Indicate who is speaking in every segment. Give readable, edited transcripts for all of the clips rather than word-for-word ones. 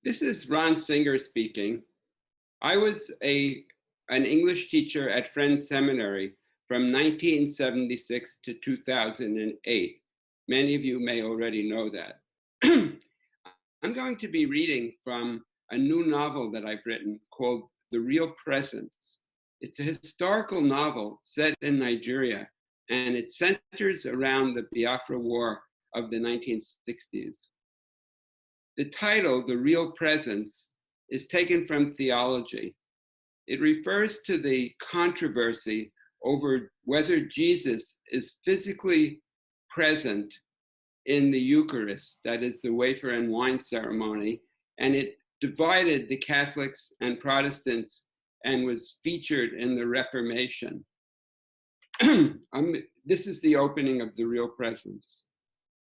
Speaker 1: This is Ron Singer speaking. I was an English teacher at Friends Seminary from 1976 to 2008. Many of you may already know that. I'm going to be reading from a new novel that I've written called The Real Presence. It's a historical novel set in Nigeria, and it centers around the Biafra War of the 1960s. The title, The Real Presence, is taken from theology. It refers to the controversy over whether Jesus is physically present in the Eucharist, that is the wafer and wine ceremony, and it divided the Catholics and Protestants and was featured in the Reformation. This is the opening of The Real Presence.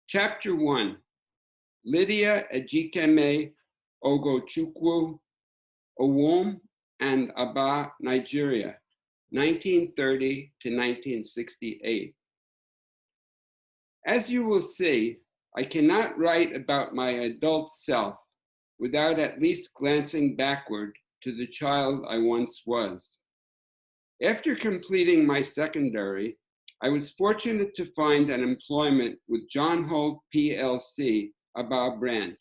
Speaker 1: Chapter 1. Lydia Ejikeme Ogochukwu, Owom and Aba, Nigeria, 1930 to 1968. As you will see, I cannot write about my adult self without at least glancing backward to the child I once was. After completing my secondary, I was fortunate to find an employment with John Holt PLC, Aba branch.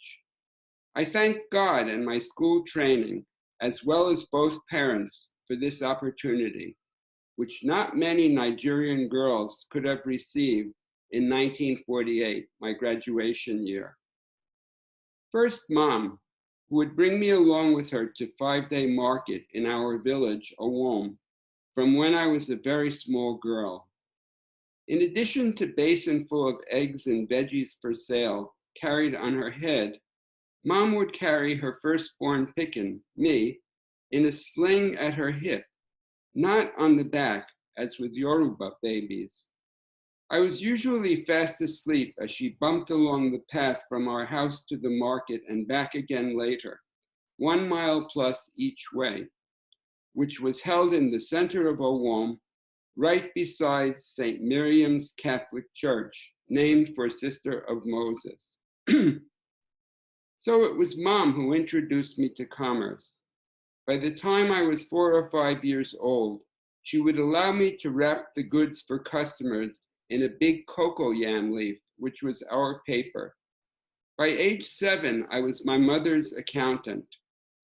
Speaker 1: I thank God and my school training, as well as both parents, for this opportunity, which not many Nigerian girls could have received in 1948, my graduation year. First, Mom, who would bring me along with her to 5-day market in our village, Owom, from when I was a very small girl. In addition to basin full of eggs and veggies for sale carried on her head, Mom would carry her firstborn Picken, me, in a sling at her hip, not on the back, as with Yoruba babies. I was usually fast asleep as she bumped along the path from our house to the market and back again later, 1 mile plus each way, which was held in the center of Owom, right beside St. Miriam's Catholic Church, named for Sister of Moses. So it was Mom who introduced me to commerce. By the time I was 4 or 5 years old, she would allow me to wrap the goods for customers in a big cocoa yam leaf, which was our paper. By age 7, I was my mother's accountant,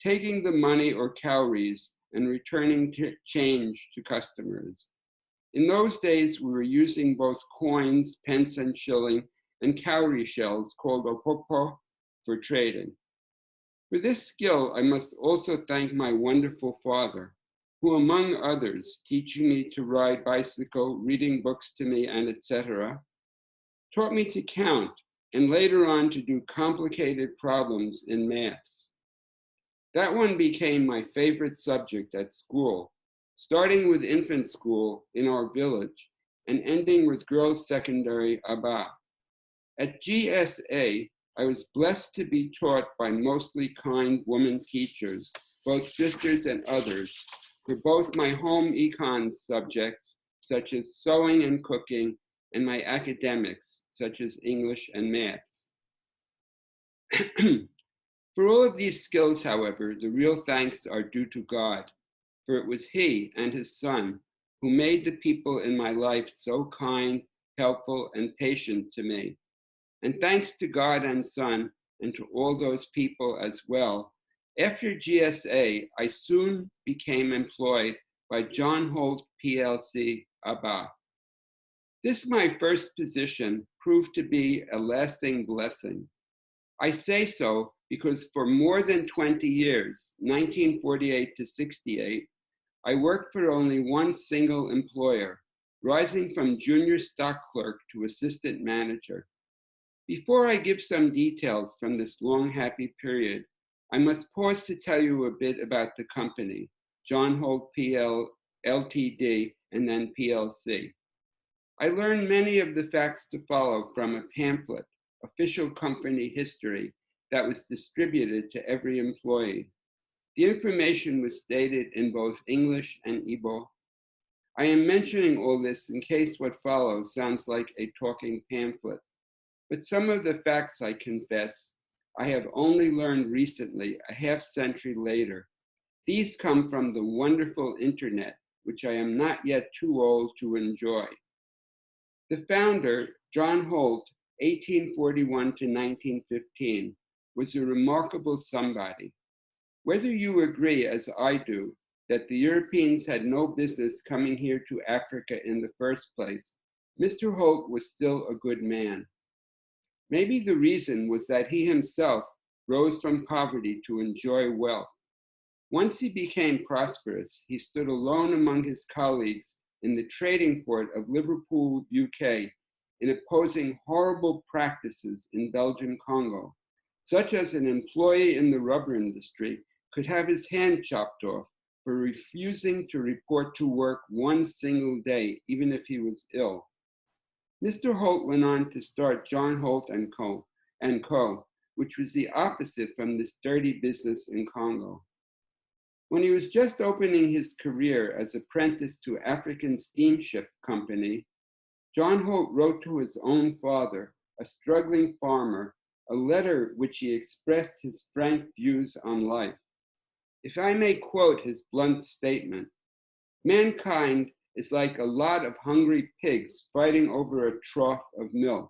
Speaker 1: taking the money or cowries and returning change to customers. In those days, we were using both coins, pence and shilling, and cowrie shells called opopo for trading. For this skill, I must also thank my wonderful father, who, among others, teaching me to ride bicycle, reading books to me, and etc., taught me to count and later on to do complicated problems in maths. That one became my favorite subject at school, starting with infant school in our village and ending with girls' secondary Aba. At GSA, I was blessed to be taught by mostly kind women teachers, both sisters and others, for both my home econ subjects, such as sewing and cooking, and my academics, such as English and maths. For all of these skills, however, the real thanks are due to God, for it was He and His Son who made the people in my life so kind, helpful, and patient to me. And thanks to God and Son, and to all those people as well, after GSA, I soon became employed by John Holt PLC, Aba. This, my first position, proved to be a lasting blessing. I say so because for more than 20 years, 1948 to 68, I worked for only one single employer, rising from junior stock clerk to assistant manager. Before I give some details from this long, happy period, I must pause to tell you a bit about the company, John Holt PL Ltd, and then PLC. I learned many of the facts to follow from a pamphlet, Official Company History, that was distributed to every employee. The information was stated in both English and Igbo. I am mentioning all this in case what follows sounds like a talking pamphlet. But some of the facts, I confess, I have only learned recently, a half century later. These come from the wonderful internet, which I am not yet too old to enjoy. The founder, John Holt, 1841 to 1915, was a remarkable somebody. Whether you agree, as I do, that the Europeans had no business coming here to Africa in the first place, Mr. Holt was still a good man. Maybe the reason was that he himself rose from poverty to enjoy wealth. Once he became prosperous, he stood alone among his colleagues in the trading port of Liverpool, UK, in opposing horrible practices in Belgian Congo, such as an employee in the rubber industry could have his hand chopped off for refusing to report to work one single day, even if he was ill. Mr. Holt went on to start John Holt & Co., which was the opposite from this dirty business in Congo. When he was just opening his career as apprentice to African Steamship Company, John Holt wrote to his own father, a struggling farmer, a letter which he expressed his frank views on life. If I may quote his blunt statement, "Mankind is like a lot of hungry pigs fighting over a trough of milk.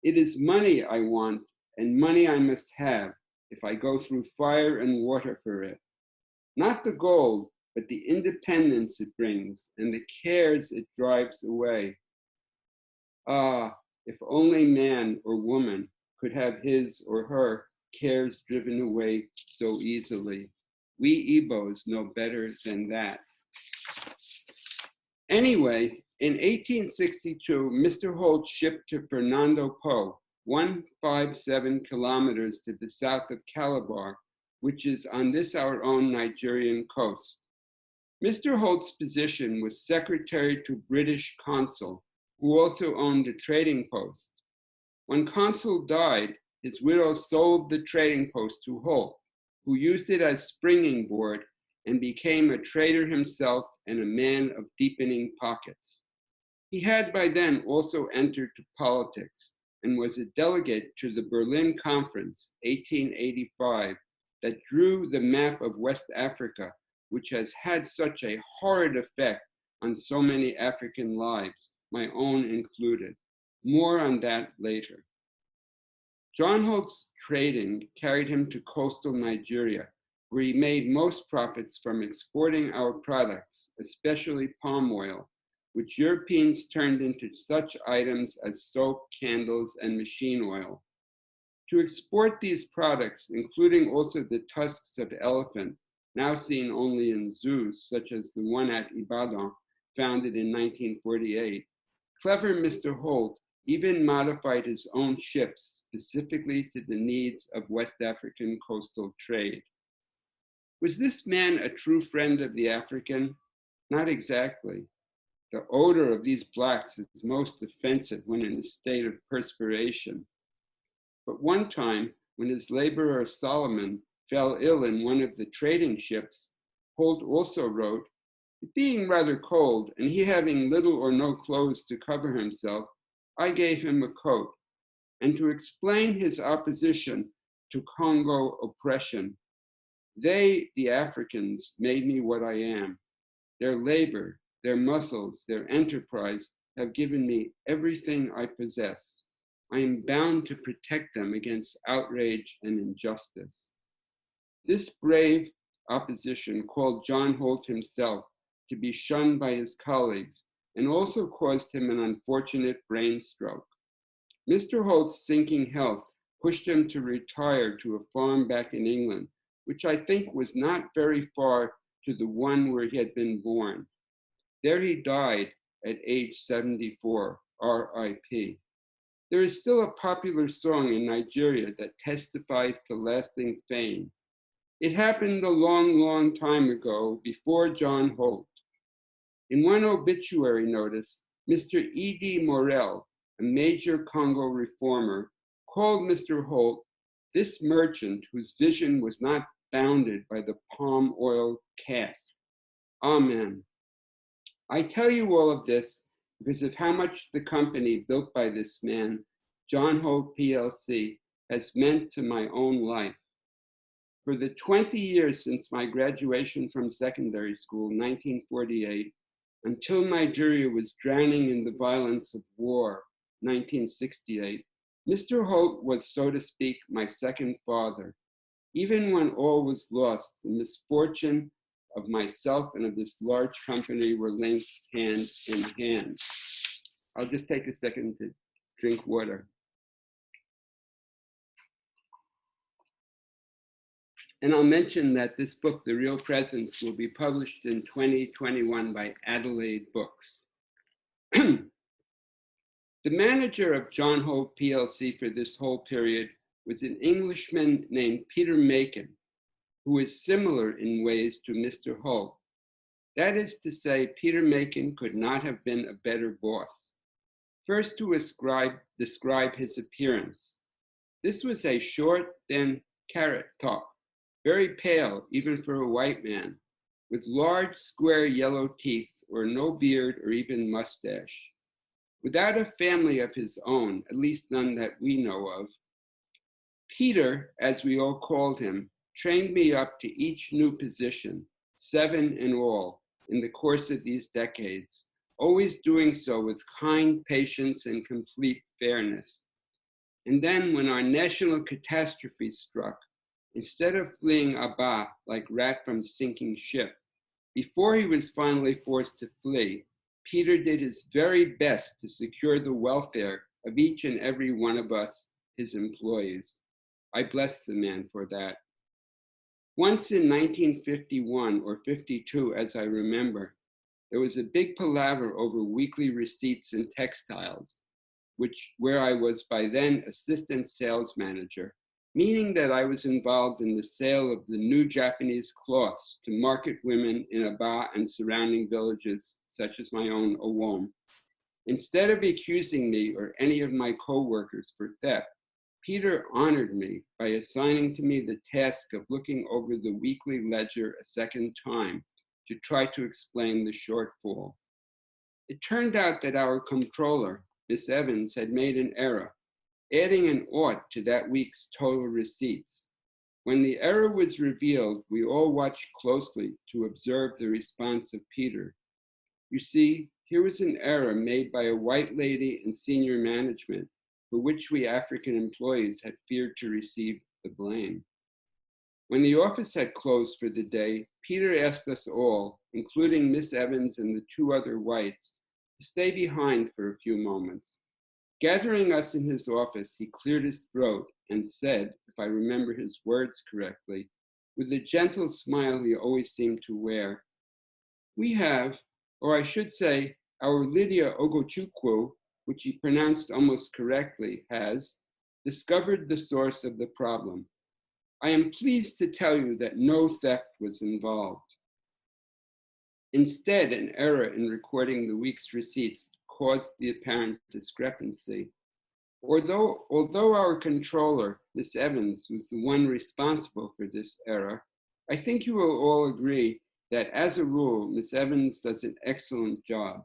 Speaker 1: It is money I want, and money I must have if I go through fire and water for it. Not the gold, but the independence it brings and the cares it drives away. Ah, if only man or woman could have his or her cares driven away so easily. We Igbos know better than that." Anyway, in 1862, Mr. Holt shipped to Fernando Po, 157 kilometers to the south of Calabar, which is on this our own Nigerian coast. Mr. Holt's position was secretary to British consul, who also owned a trading post. When consul died, his widow sold the trading post to Holt, who used it as springing board and became a trader himself and a man of deepening pockets. He had by then also entered to politics and was a delegate to the Berlin Conference, 1885, that drew the map of West Africa, which has had such a horrid effect on so many African lives, my own included. More on that later. John Holt's trading carried him to coastal Nigeria, where he made most profits from exporting our products, especially palm oil, which Europeans turned into such items as soap, candles, and machine oil. To export these products, including also the tusks of elephant, now seen only in zoos, such as the one at Ibadan, founded in 1948, clever Mr. Holt even modified his own ships specifically to the needs of West African coastal trade. Was this man a true friend of the African? Not exactly. The odor of these blacks is most offensive when in a state of perspiration. But one time, when his laborer Solomon fell ill in one of the trading ships, Holt also wrote, "It being rather cold, and he having little or no clothes to cover himself, I gave him a coat." And to explain his opposition to Congo oppression, "They, the Africans, made me what I am. Their labor, their muscles, their enterprise have given me everything I possess. I am bound to protect them against outrage and injustice." This brave opposition called John Holt himself to be shunned by his colleagues and also caused him an unfortunate brain stroke. Mr. Holt's sinking health pushed him to retire to a farm back in England, which I think was not very far to the one where he had been born. There he died at age 74, RIP. There is still a popular song in Nigeria that testifies to lasting fame. It happened a long, long time ago, before John Holt. In one obituary notice, Mr. E.D. Morel, a major Congo reformer, called Mr. Holt this merchant whose vision was not bounded by the palm oil cask. Amen. I tell you all of this because of how much the company built by this man, John Holt PLC, has meant to my own life. For the 20 years since my graduation from secondary school, 1948, until Nigeria was drowning in the violence of war, 1968, Mr. Holt was, so to speak, my second father. Even when all was lost, the misfortune of myself and of this large company were linked hand in hand. I'll just take a second to drink water. And I'll mention that this book, The Real Presence, will be published in 2021 by Adelaide Books. The manager of John Holt PLC for this whole period was an Englishman named Peter Macon, who is similar in ways to Mr. Holt. That is to say, Peter Macon could not have been a better boss. First, to describe his appearance. This was a short, thin carrot top, very pale even for a white man, with large square yellow teeth or no beard or even mustache. Without a family of his own, at least none that we know of, Peter, as we all called him, trained me up to each new position, 7 in all, in the course of these decades, always doing so with kind patience and complete fairness. And then when our national catastrophe struck, instead of fleeing Abba like rat from sinking ship, before he was finally forced to flee, Peter did his very best to secure the welfare of each and every one of us, his employees. I bless the man for that. Once in 1951 or 52, as I remember, there was a big palaver over weekly receipts in textiles, where I was by then assistant sales manager, meaning that I was involved in the sale of the new Japanese cloths to market women in Aba and surrounding villages, such as my own Owom. Instead of accusing me or any of my co-workers for theft, Peter honored me by assigning to me the task of looking over the weekly ledger a second time to try to explain the shortfall. It turned out that our comptroller, Miss Evans, had made an error, adding an ought to that week's total receipts. When the error was revealed, we all watched closely to observe the response of Peter. You see, here was an error made by a white lady in senior management, for which we African employees had feared to receive the blame. When the office had closed for the day, Peter asked us all, including Miss Evans and the 2 other whites, to stay behind for a few moments. Gathering us in his office, he cleared his throat and said, if I remember his words correctly, with the gentle smile he always seemed to wear, we have, or I should say, our Lydia Ogochukwu, which he pronounced almost correctly, has discovered the source of the problem. I am pleased to tell you that no theft was involved. Instead, an error in recording the week's receipts caused the apparent discrepancy. Although our controller, Miss Evans, was the one responsible for this error, I think you will all agree that as a rule, Miss Evans does an excellent job.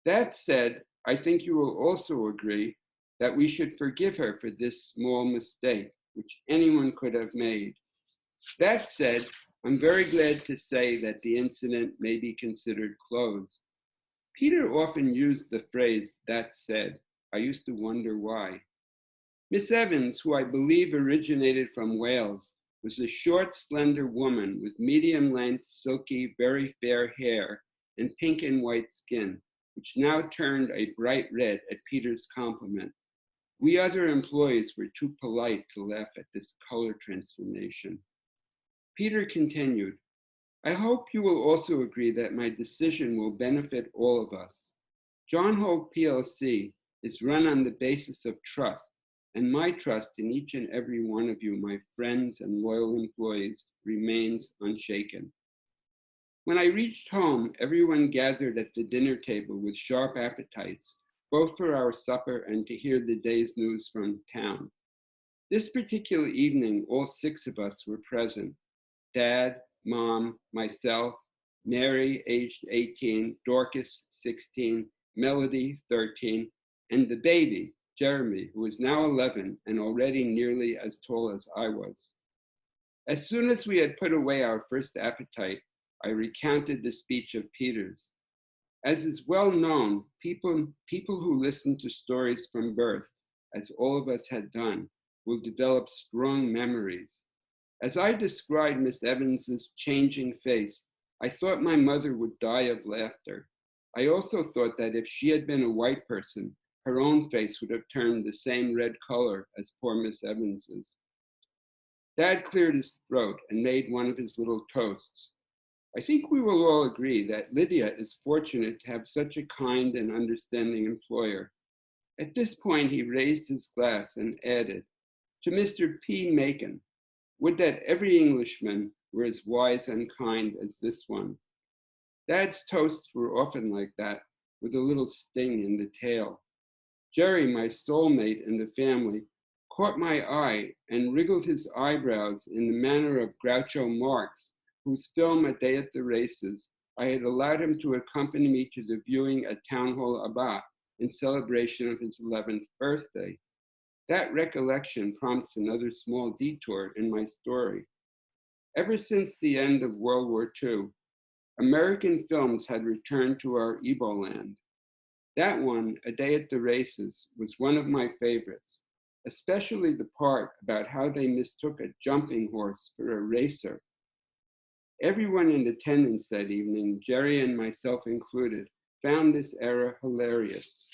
Speaker 1: That said, I think you will also agree that we should forgive her for this small mistake, which anyone could have made. That said, I'm very glad to say that the incident may be considered closed. Peter often used the phrase, that said. I used to wonder why. Miss Evans, who I believe originated from Wales, was a short, slender woman with medium-length, silky, very fair hair and pink and white skin, which now turned a bright red at Peter's compliment. We other employees were too polite to laugh at this color transformation. Peter continued, I hope you will also agree that my decision will benefit all of us. John Holt PLC is run on the basis of trust, and my trust in each and every one of you, my friends and loyal employees, remains unshaken. When I reached home, everyone gathered at the dinner table with sharp appetites, both for our supper and to hear the day's news from town. This particular evening, all 6 of us were present. Dad, Mom, myself, Mary, aged 18, Dorcas, 16, Melody, 13, and the baby, Jeremy, who was now 11 and already nearly as tall as I was. As soon as we had put away our first appetite, I recounted the speech of Peter's. As is well known, people who listen to stories from birth, as all of us had done, will develop strong memories. As I described Miss Evans's changing face, I thought my mother would die of laughter. I also thought that if she had been a white person, her own face would have turned the same red color as poor Miss Evans's. Dad cleared his throat and made one of his little toasts. I think we will all agree that Lydia is fortunate to have such a kind and understanding employer. At this point, he raised his glass and added, "To Mr. P. Macon, would that every Englishman were as wise and kind as this one." Dad's toasts were often like that, with a little sting in the tail. Jerry, my soulmate in the family, caught my eye and wriggled his eyebrows in the manner of Groucho Marx, whose film A Day at the Races I had allowed him to accompany me to the viewing at Town Hall Abba in celebration of his 11th birthday. That recollection prompts another small detour in my story. Ever since the end of World War II, American films had returned to our Igbo land. That one, A Day at the Races, was one of my favorites, especially the part about how they mistook a jumping horse for a racer. Everyone in attendance that evening, Jerry and myself included, found this era hilarious.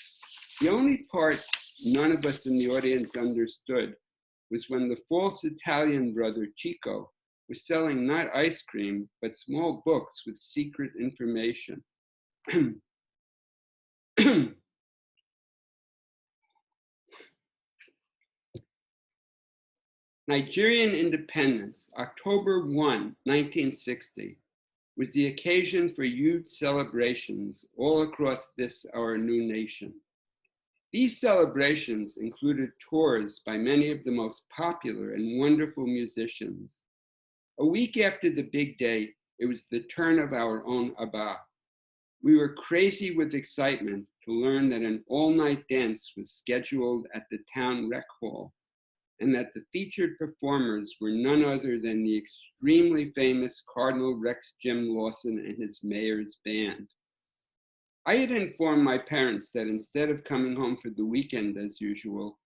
Speaker 1: The only part none of us in the audience understood was when the false Italian brother Chico was selling not ice cream, but small books with secret information. Nigerian independence, October 1, 1960, was the occasion for huge celebrations all across this, our new nation. These celebrations included tours by many of the most popular and wonderful musicians. A week after the big day, it was the turn of our own Abba. We were crazy with excitement to learn that an all-night dance was scheduled at the town rec hall, and that the featured performers were none other than the extremely famous Cardinal Rex Jim Lawson and his mayor's band. I had informed my parents that instead of coming home for the weekend as usual,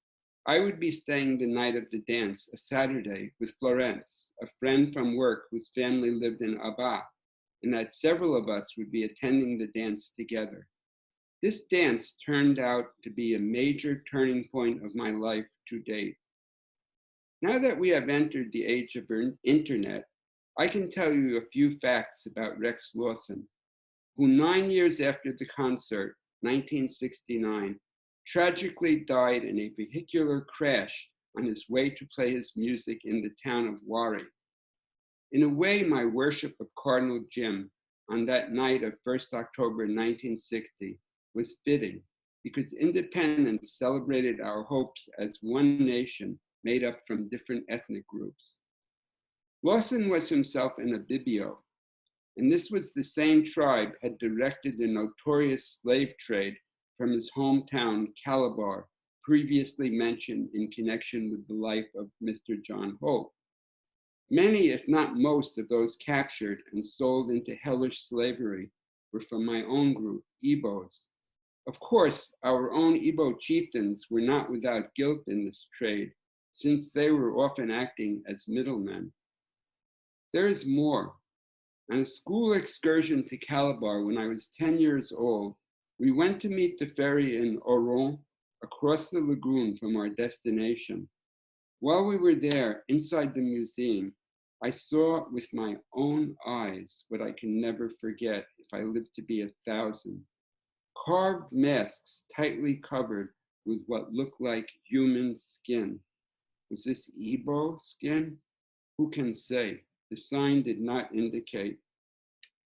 Speaker 1: I would be staying the night of the dance, a Saturday, with Florence, a friend from work whose family lived in Abba, and that several of us would be attending the dance together. This dance turned out to be a major turning point of my life to date. Now that we have entered the age of internet, I can tell you a few facts about Rex Lawson, who 9 years after the concert, 1969, tragically died in a vehicular crash on his way to play his music in the town of Warri. In a way, my worship of Cardinal Jim on that night of 1st October 1960 was fitting, because independence celebrated our hopes as one nation made up from different ethnic groups. Lawson was himself an Ibibio, and this was the same tribe had directed the notorious slave trade from his hometown, Calabar, previously mentioned in connection with the life of Mr. John Hope. Many, if not most, of those captured and sold into hellish slavery were from my own group, Igbos. Of course, our own Igbo chieftains were not without guilt in this trade, since they were often acting as middlemen. There is more. On a school excursion to Calabar when I was 10 years old, we went to meet the ferry in Oron, across the lagoon from our destination. While we were there, inside the museum, I saw with my own eyes what I can never forget if I live to be 1,000. Carved masks tightly covered with what looked like human skin. Was this Igbo skin? Who can say? The sign did not indicate.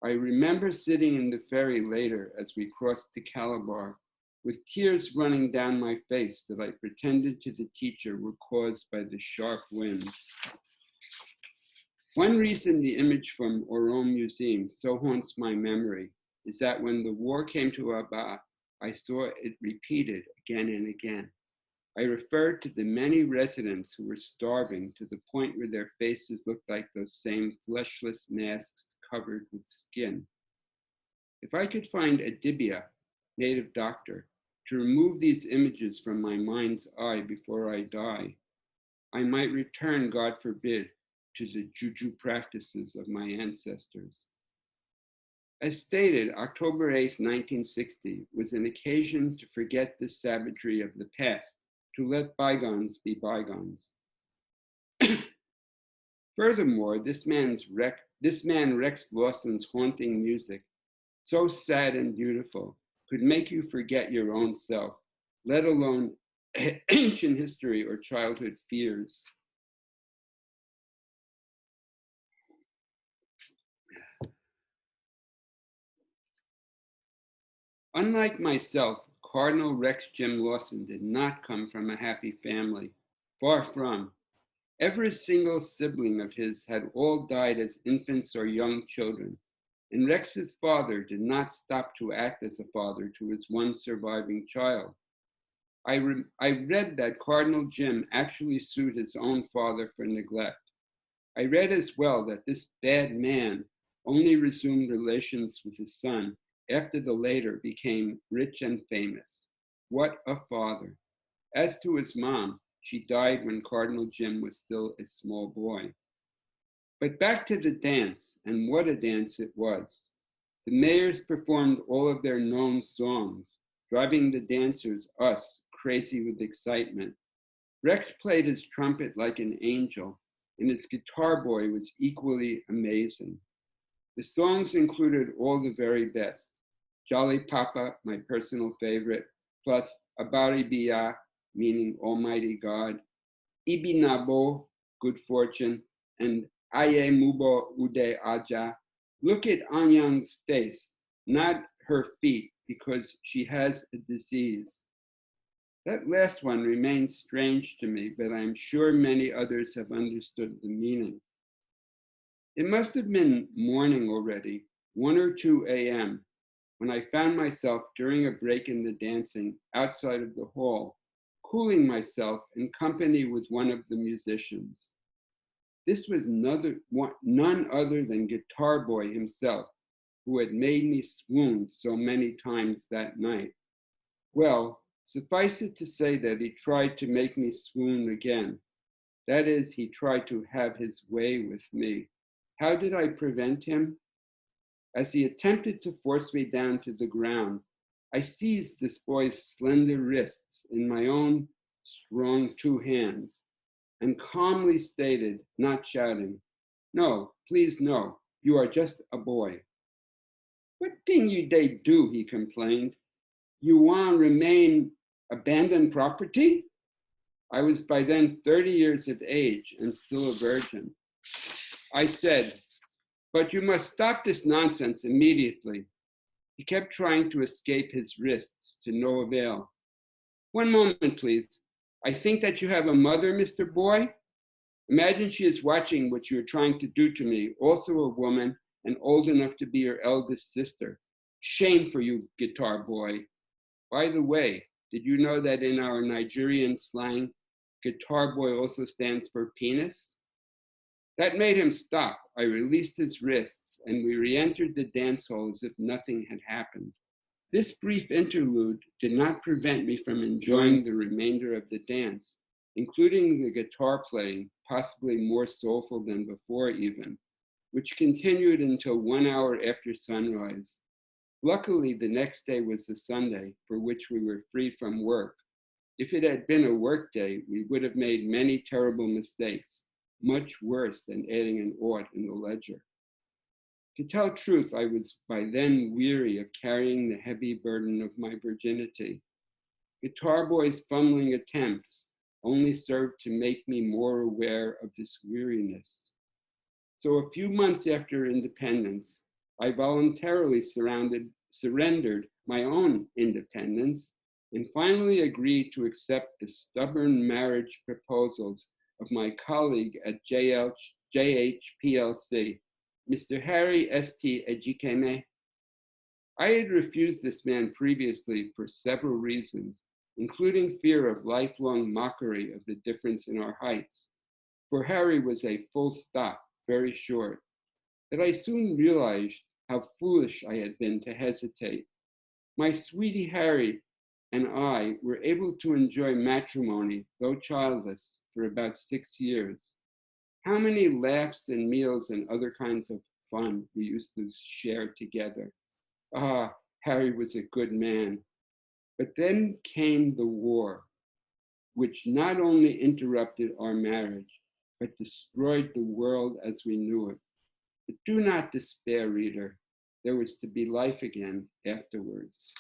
Speaker 1: I remember sitting in the ferry later as we crossed to Calabar, with tears running down my face that I pretended to the teacher were caused by the sharp wind. One reason the image from Oron Museum so haunts my memory is that when the war came to Abba, I saw it repeated again and again. I referred to the many residents who were starving to the point where their faces looked like those same fleshless masks covered with skin. If I could find a Dibya, native doctor, to remove these images from my mind's eye before I die, I might return, God forbid, to the juju practices of my ancestors. As stated, October 8th, 1960 was an occasion to forget the savagery of the past, to let bygones be bygones. Furthermore, this man Rex Lawson's haunting music, so sad and beautiful, could make you forget your own self, let alone ancient history or childhood fears. Unlike myself, Cardinal Rex Jim Lawson did not come from a happy family. Far from. Every single sibling of his had all died as infants or young children, and Rex's father did not stop to act as a father to his one surviving child. I read that Cardinal Jim actually sued his own father for neglect. I read as well that this bad man only resumed relations with his son after the latter became rich and famous. What a father. As to his mom, she died when Cardinal Jim was still a small boy. But back to the dance, and what a dance it was. The mayors performed all of their known songs, driving the dancers, us, crazy with excitement. Rex played his trumpet like an angel, and his guitar boy was equally amazing. The songs included all the very best. Jolly Papa, my personal favorite, plus Abari Bia, meaning Almighty God, Ibinabo, good fortune, and Aye Mubo Ude Aja. Look at Anyang's face, not her feet, because she has a disease. That last one remains strange to me, but I'm sure many others have understood the meaning. It must have been morning already, 1 or 2 a.m., when I found myself during a break in the dancing outside of the hall, cooling myself in company with one of the musicians. This was none other than Guitar Boy himself, who had made me swoon so many times that night. Well, suffice it to say that he tried to make me swoon again. That is, he tried to have his way with me. How did I prevent him? As he attempted to force me down to the ground, I seized this boy's slender wrists in my own strong 2 hands and calmly stated, not shouting, "No, please no, you are just a boy." "What thing you they do," he complained. "You want remain abandoned property?" I was by then 30 years of age and still a virgin. I said, "But you must stop this nonsense immediately." He kept trying to escape his wrists, to no avail. "One moment, please. I think that you have a mother, Mr. Boy. Imagine she is watching what you are trying to do to me, also a woman and old enough to be your eldest sister. Shame for you, Guitar Boy. By the way, did you know that in our Nigerian slang, Guitar Boy also stands for penis?" That made him stop. I released his wrists, and we re-entered the dance hall as if nothing had happened. This brief interlude did not prevent me from enjoying the remainder of the dance, including the guitar playing, possibly more soulful than before even, which continued until 1 hour after sunrise. Luckily, the next day was the Sunday, for which we were free from work. If it had been a work day, we would have made many terrible mistakes, much worse than adding an ought in the ledger. To tell truth, I was by then weary of carrying the heavy burden of my virginity. Guitar Boy's fumbling attempts only served to make me more aware of this weariness. So a few months after independence, I voluntarily surrendered my own independence and finally agreed to accept the stubborn marriage proposals of my colleague at JHPLC, Mr. Harry S.T. Ejikeme. I had refused this man previously for several reasons, including fear of lifelong mockery of the difference in our heights. For Harry was a full stop, very short, that I soon realized how foolish I had been to hesitate. My sweetie Harry and I were able to enjoy matrimony, though childless, for about 6 years. How many laughs and meals and other kinds of fun we used to share together. Ah, Harry was a good man. But then came the war, which not only interrupted our marriage, but destroyed the world as we knew it. But do not despair, reader. There was to be life again afterwards.